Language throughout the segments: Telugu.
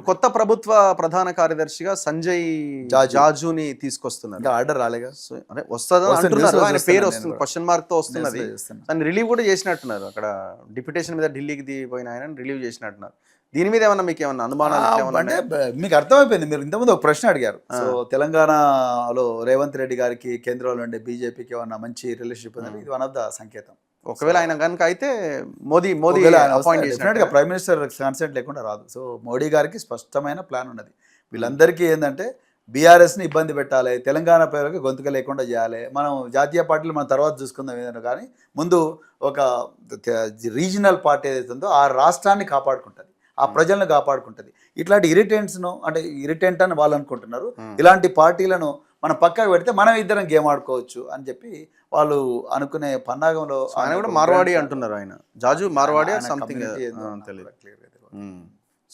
కొత్త ప్రభుత్వ ప్రధాన కార్యదర్శిగా సంజయ్ జాజుని తీసుకొస్తున్నారు. ఆర్డర్ రాలేగా. సో అంటే వస్తుందని అంటున్నారు, ఆయన పేరు వస్తుంది, క్వశ్చన్ మార్క్ తో వస్తున్నది. దాన్ని రిలీవ్ కూడా చేసినట్టున్నారు, అక్కడ డిప్యుటేషన్ మీద ఢిల్లీకి దిగిపోయిన ఆయన రిలీవ్ చేసినట్టున్నారు. దీని మీద ఏమన్నా మీకు ఏమన్నా అనుమానాలు? అంటే మీకు అర్థమైపోయింది, మీరు ఇంతకుముందు ఒక ప్రశ్న అడిగారు. సో తెలంగాణలో రేవంత్ రెడ్డి గారికి కేంద్రంలో ఉండే బీజేపీకి ఏమన్నా మంచి రిలేషన్షిప్ ఉందని ఇది వన్ ఆఫ్ ద సంకేతం. ఒకవేళ ఆయన కనుక అయితే మోదీ డెఫినెట్గా ప్రైమ్ మినిస్టర్ కన్సెంట్ లేకుండా రాదు. సో మోడీ గారికి స్పష్టమైన ప్లాన్ ఉన్నది. వీళ్ళందరికీ ఏంటంటే బీఆర్ఎస్ని ఇబ్బంది పెట్టాలి, తెలంగాణ ప్రజలకు గొంతుక లేకుండా చేయాలి, మనం జాతీయ పార్టీలు మనం తర్వాత చూసుకుందాం ఏదైనా, కానీ ముందు ఒక రీజనల్ పార్టీ ఏదైతే ఉందో ఆ రాష్ట్రాన్ని కాపాడుకుంటుంది, ఆ ప్రజలను కాపాడుకుంటుంది. ఇట్లాంటి ఇరిటెంట్స్ను, అంటే ఇరిటెంట్ అని వాళ్ళు అనుకుంటున్నారు, ఇలాంటి పార్టీలను మనం పక్కకు పెడితే మనం ఇద్దరం గేమ్ ఆడుకోవచ్చు అని చెప్పి వాళ్ళు అనుకునే పన్నాగంలో. ఆయన కూడా మార్వాడి అంటున్నారు, ఆయన జాజు మార్వాడి సంథింగ్ తెలియదు.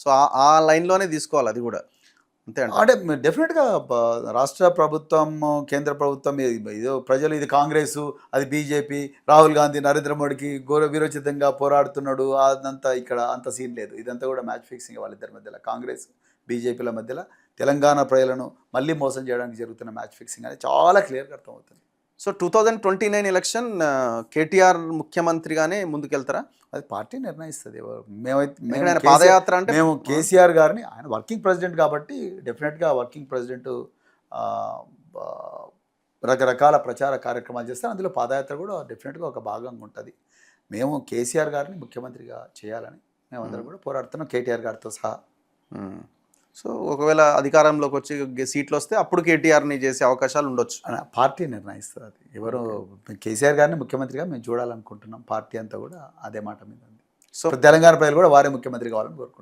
సో ఆ లైన్లోనే తీసుకోవాలి అది కూడా, అంతే అంటే డెఫినెట్గా రాష్ట్ర ప్రభుత్వం కేంద్ర ప్రభుత్వం ఇదో ప్రజలు, ఇది కాంగ్రెస్ అది బీజేపీ, రాహుల్ గాంధీ నరేంద్ర మోడీకి ఘోర విరోచితంగా పోరాడుతున్నాడు, అదంతా ఇక్కడ అంత సీన్ లేదు. ఇదంతా కూడా మ్యాచ్ ఫిక్సింగ్ వాళ్ళిద్దరి మధ్యలో, కాంగ్రెస్ బీజేపీల మధ్యలో తెలంగాణ ప్రజలను మళ్ళీ మోసం చేయడానికి జరుగుతున్న మ్యాచ్ ఫిక్సింగ్ అనేది చాలా క్లియర్గా అర్థమవుతుంది. సో 2029 ఎలక్షన్ కేటీఆర్ ముఖ్యమంత్రిగానే ముందుకెళ్తారా? అది పార్టీ నిర్ణయిస్తుంది. మేమైతే పాదయాత్ర అంటే మేము కేసీఆర్ గారిని, ఆయన వర్కింగ్ ప్రెసిడెంట్ కాబట్టి డెఫినెట్గా వర్కింగ్ ప్రెసిడెంట్ రకరకాల ప్రచార కార్యక్రమాలు చేస్తారు, అందులో పాదయాత్ర కూడా డెఫినెట్గా ఒక భాగంగా ఉంటుంది. మేము కేసీఆర్ గారిని ముఖ్యమంత్రిగా చేయాలని మేమందరం కూడా పోరాడుతున్నాం, కేటీఆర్ గారితో సహా. సో ఒకవేళ అధికారంలోకి వచ్చి సీట్లు వస్తే అప్పుడు కేటీఆర్ని చేసే అవకాశాలు ఉండొచ్చు. పార్టీ నిర్ణయిస్తుంది అది. ఎవరు కేసీఆర్ గారిని ముఖ్యమంత్రిగా మేము చూడాలనుకుంటున్నాం, పార్టీ అంతా కూడా అదే మాట మీద ఉంది. సో తెలంగాణ ప్రజలు కూడా వారే ముఖ్యమంత్రి కావాలని కోరుకుంటున్నాం.